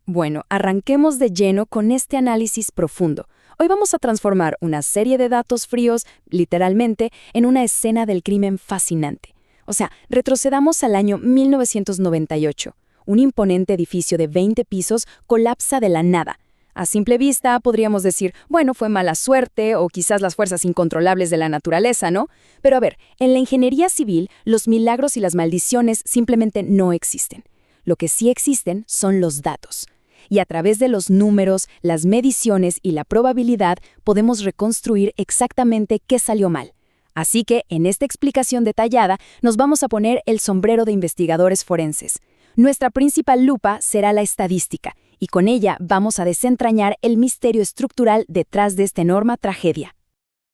Bueno, arranquemos de lleno con este análisis profundo. Hoy vamos a transformar una serie de datos fríos, literalmente, en una escena del crimen fascinante. O sea, retrocedamos al año 1998. Un imponente edificio de 20 pisos colapsa de la nada. A simple vista podríamos decir, bueno, fue mala suerte o quizás las fuerzas incontrolables de la naturaleza, ¿no? Pero a ver, en la ingeniería civil, los milagros y las maldiciones simplemente no existen. Lo que sí existen son los datos. Y a través de los números, las mediciones y la probabilidad podemos reconstruir exactamente qué salió mal. Así que, en esta explicación detallada, nos vamos a poner el sombrero de investigadores forenses. Nuestra principal lupa será la estadística, y con ella vamos a desentrañar el misterio estructural detrás de esta enorme tragedia.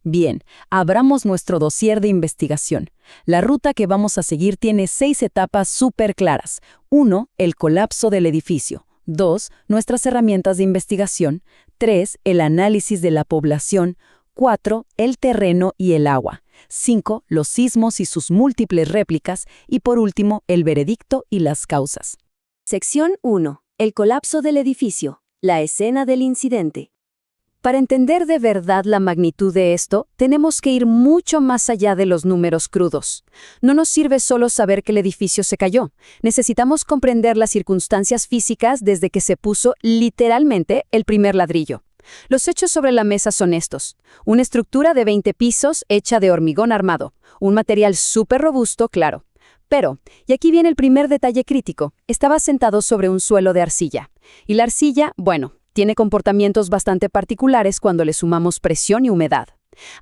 Bien, abramos nuestro dossier de investigación. La ruta que vamos a seguir tiene 6 etapas súper claras. 1. El colapso del edificio. 2. Nuestras herramientas de investigación. 3. El análisis de la población. 4. El terreno y el agua. 5. Los sismos y sus múltiples réplicas. Y por último, el veredicto y las causas. Sección 1. El colapso del edificio. La escena del incidente. Para entender de verdad la magnitud de esto, tenemos que ir mucho más allá de los números crudos. No nos sirve solo saber que el edificio se cayó. Necesitamos comprender las circunstancias físicas desde que se puso literalmente el primer ladrillo. Los hechos sobre la mesa son estos. Una estructura de 20 pisos hecha de hormigón armado. Un material súper robusto, claro. Pero, y aquí viene el primer detalle crítico, estaba sentado sobre un suelo de arcilla. Y la arcilla, bueno, tiene comportamientos bastante particulares cuando le sumamos presión y humedad.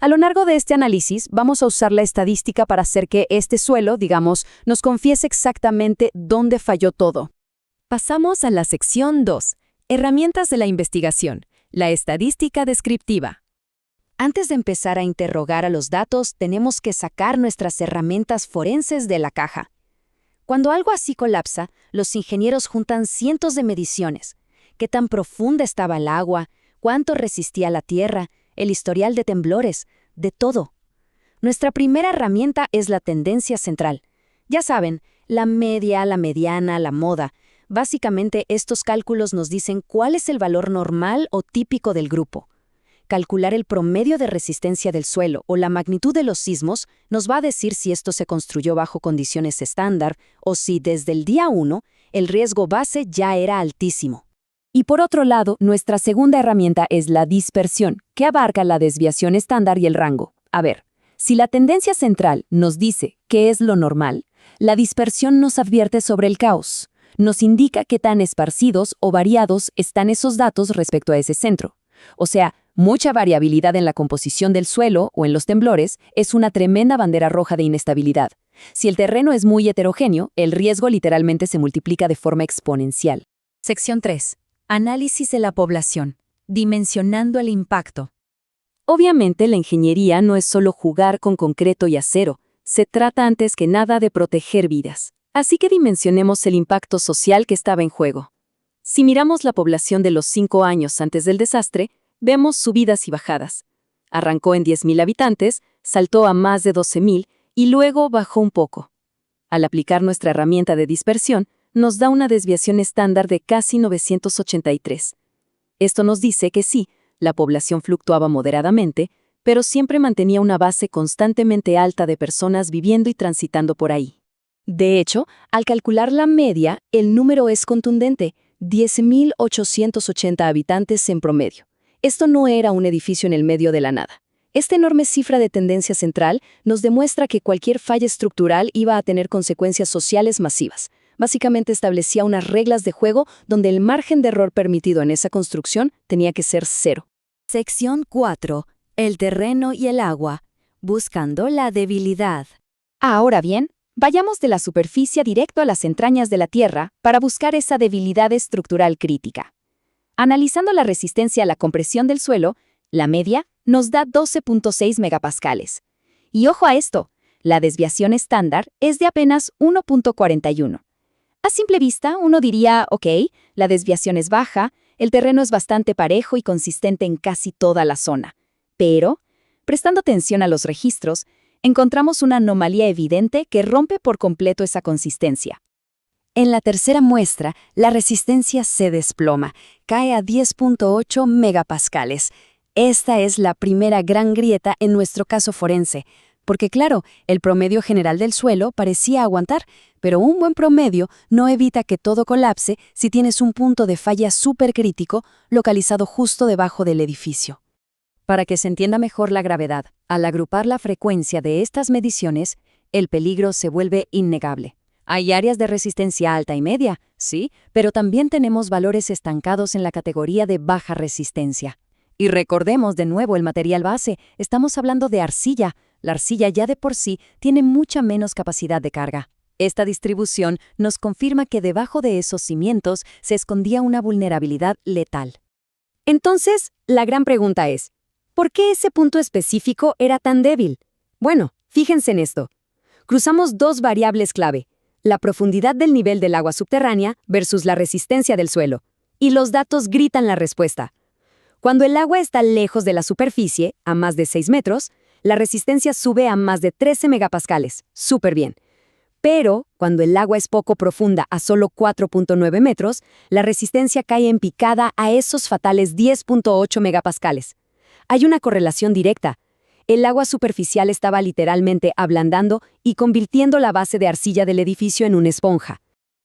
A lo largo de este análisis, vamos a usar la estadística para hacer que este suelo, digamos, nos confiese exactamente dónde falló todo. Pasamos a la sección 2. Herramientas de la investigación. La estadística descriptiva. Antes de empezar a interrogar a los datos, tenemos que sacar nuestras herramientas forenses de la caja. Cuando algo así colapsa, los ingenieros juntan cientos de mediciones. ¿Qué tan profunda estaba el agua? ¿Cuánto resistía la tierra? El historial de temblores, de todo. Nuestra primera herramienta es la tendencia central. Ya saben, la media, la mediana, la moda. Básicamente, estos cálculos nos dicen cuál es el valor normal o típico del grupo. Calcular el promedio de resistencia del suelo o la magnitud de los sismos nos va a decir si esto se construyó bajo condiciones estándar o si desde el día 1 el riesgo base ya era altísimo. Y por otro lado, nuestra segunda herramienta es la dispersión, que abarca la desviación estándar y el rango. A ver, si la tendencia central nos dice qué es lo normal, la dispersión nos advierte sobre el caos. Nos indica qué tan esparcidos o variados están esos datos respecto a ese centro. O sea, mucha variabilidad en la composición del suelo o en los temblores es una tremenda bandera roja de inestabilidad. Si el terreno es muy heterogéneo, el riesgo literalmente se multiplica de forma exponencial. Sección 3. Análisis de la población. Dimensionando el impacto. Obviamente, la ingeniería no es solo jugar con concreto y acero. Se trata antes que nada de proteger vidas. Así que dimensionemos el impacto social que estaba en juego. Si miramos la población de los 5 años antes del desastre, vemos subidas y bajadas. Arrancó en 10.000 habitantes, saltó a más de 12.000 y luego bajó un poco. Al aplicar nuestra herramienta de dispersión, nos da una desviación estándar de casi 983. Esto nos dice que sí, la población fluctuaba moderadamente, pero siempre mantenía una base constantemente alta de personas viviendo y transitando por ahí. De hecho, al calcular la media, el número es contundente, 10.880 habitantes en promedio. Esto no era un edificio en el medio de la nada. Esta enorme cifra de tendencia central nos demuestra que cualquier falla estructural iba a tener consecuencias sociales masivas. Básicamente establecía unas reglas de juego donde el margen de error permitido en esa construcción tenía que ser 0. Sección 4. El terreno y el agua. Buscando la debilidad. Ahora bien, vayamos de la superficie directo a las entrañas de la Tierra para buscar esa debilidad estructural crítica. Analizando la resistencia a la compresión del suelo, la media nos da 12.6 megapascales. Y ojo a esto, la desviación estándar es de apenas 1.41. A simple vista, uno diría, ok, la desviación es baja, el terreno es bastante parejo y consistente en casi toda la zona. Pero, prestando atención a los registros, encontramos una anomalía evidente que rompe por completo esa consistencia. En la tercera muestra, la resistencia se desploma, cae a 10.8 megapascales. Esta es la primera gran grieta en nuestro caso forense, porque claro, el promedio general del suelo parecía aguantar, pero un buen promedio no evita que todo colapse si tienes un punto de falla supercrítico localizado justo debajo del edificio. Para que se entienda mejor la gravedad, al agrupar la frecuencia de estas mediciones, el peligro se vuelve innegable. Hay áreas de resistencia alta y media, sí, pero también tenemos valores estancados en la categoría de baja resistencia. Y recordemos de nuevo el material base, estamos hablando de arcilla. La arcilla ya de por sí tiene mucha menos capacidad de carga. Esta distribución nos confirma que debajo de esos cimientos se escondía una vulnerabilidad letal. Entonces, la gran pregunta es, ¿por qué ese punto específico era tan débil? Bueno, fíjense en esto. Cruzamos dos variables clave, la profundidad del nivel del agua subterránea versus la resistencia del suelo. Y los datos gritan la respuesta. Cuando el agua está lejos de la superficie, a más de 6 metros, la resistencia sube a más de 13 megapascales. Súper bien. Pero, cuando el agua es poco profunda, a solo 4.9 metros, la resistencia cae en picada a esos fatales 10.8 megapascales. Hay una correlación directa. El agua superficial estaba literalmente ablandando y convirtiendo la base de arcilla del edificio en una esponja.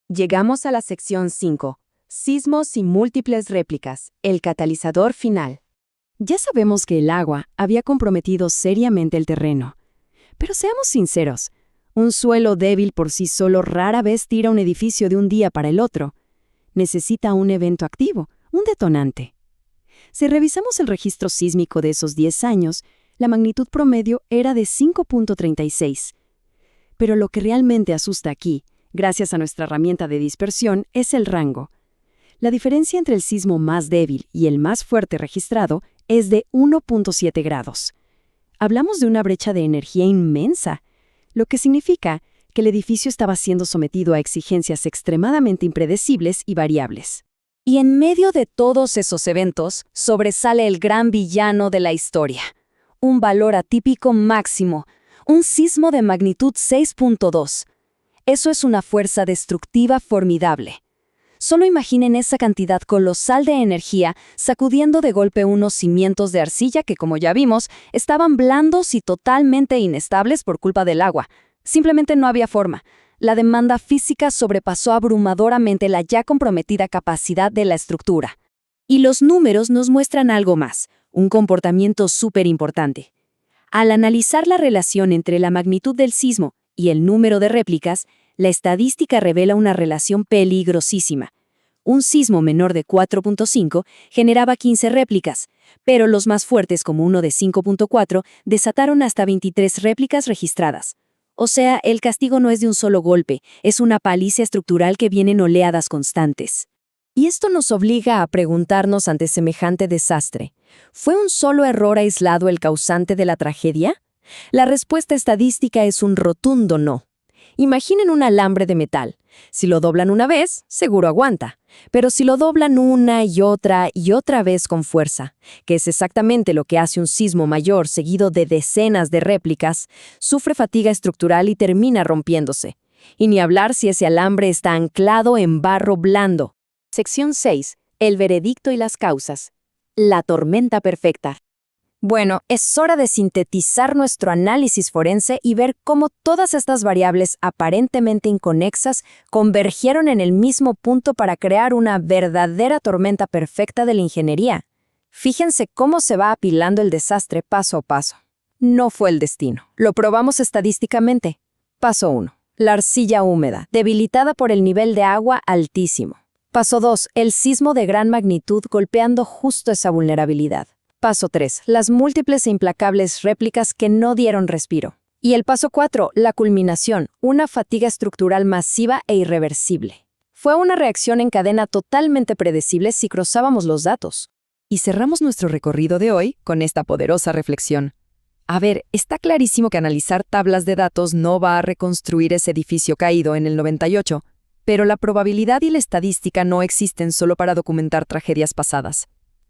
Llegamos a la sección 5. Sismos y múltiples réplicas. El catalizador final. Ya sabemos que el agua había comprometido seriamente el terreno. Pero seamos sinceros, un suelo débil por sí solo rara vez tira un edificio de un día para el otro. Necesita un evento activo, un detonante. Si revisamos el registro sísmico de esos 10 años, la magnitud promedio era de 5.36. Pero lo que realmente asusta aquí, gracias a nuestra herramienta de dispersión, es el rango. La diferencia entre el sismo más débil y el más fuerte registrado es de 1.7 grados. Hablamos de una brecha de energía inmensa, lo que significa que el edificio estaba siendo sometido a exigencias extremadamente impredecibles y variables. Y en medio de todos esos eventos, sobresale el gran villano de la historia. Un valor atípico máximo, un sismo de magnitud 6.2. Eso es una fuerza destructiva formidable. Solo imaginen esa cantidad colosal de energía sacudiendo de golpe unos cimientos de arcilla que, como ya vimos, estaban blandos y totalmente inestables por culpa del agua. Simplemente no había forma. La demanda física sobrepasó abrumadoramente la ya comprometida capacidad de la estructura. Y los números nos muestran algo más, un comportamiento súper importante. Al analizar la relación entre la magnitud del sismo y el número de réplicas, la estadística revela una relación peligrosísima. Un sismo menor de 4.5 generaba 15 réplicas, pero los más fuertes, como uno de 5.4, desataron hasta 23 réplicas registradas. O sea, el castigo no es de un solo golpe, es una paliza estructural que viene en oleadas constantes. Y esto nos obliga a preguntarnos ante semejante desastre, ¿fue un solo error aislado el causante de la tragedia? La respuesta estadística es un rotundo no. Imaginen un alambre de metal. Si lo doblan una vez, seguro aguanta. Pero si lo doblan una y otra vez con fuerza, que es exactamente lo que hace un sismo mayor seguido de decenas de réplicas, sufre fatiga estructural y termina rompiéndose. Y ni hablar si ese alambre está anclado en barro blando. Sección 6. El veredicto y las causas. La tormenta perfecta. Bueno, es hora de sintetizar nuestro análisis forense y ver cómo todas estas variables aparentemente inconexas convergieron en el mismo punto para crear una verdadera tormenta perfecta de la ingeniería. Fíjense cómo se va apilando el desastre paso a paso. No fue el destino. Lo probamos estadísticamente. Paso 1. La arcilla húmeda, debilitada por el nivel de agua altísimo. Paso 2. El sismo de gran magnitud golpeando justo esa vulnerabilidad. Paso 3. Las múltiples e implacables réplicas que no dieron respiro. Y el paso 4. La culminación, una fatiga estructural masiva e irreversible. Fue una reacción en cadena totalmente predecible si cruzábamos los datos. Y cerramos nuestro recorrido de hoy con esta poderosa reflexión. A ver, está clarísimo que analizar tablas de datos no va a reconstruir ese edificio caído en el 98, pero la probabilidad y la estadística no existen solo para documentar tragedias pasadas.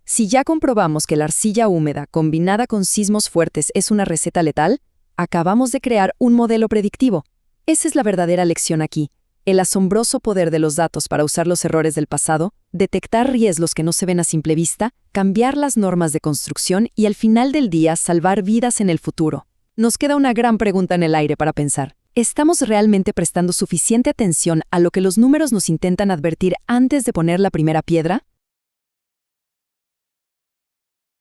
Si ya comprobamos que la arcilla húmeda combinada con sismos fuertes es una receta letal, acabamos de crear un modelo predictivo. Esa es la verdadera lección aquí. El asombroso poder de los datos para usar los errores del pasado, detectar riesgos que no se ven a simple vista, cambiar las normas de construcción y al final del día salvar vidas en el futuro. Nos queda una gran pregunta en el aire para pensar. ¿Estamos realmente prestando suficiente atención a lo que los números nos intentan advertir antes de poner la primera piedra?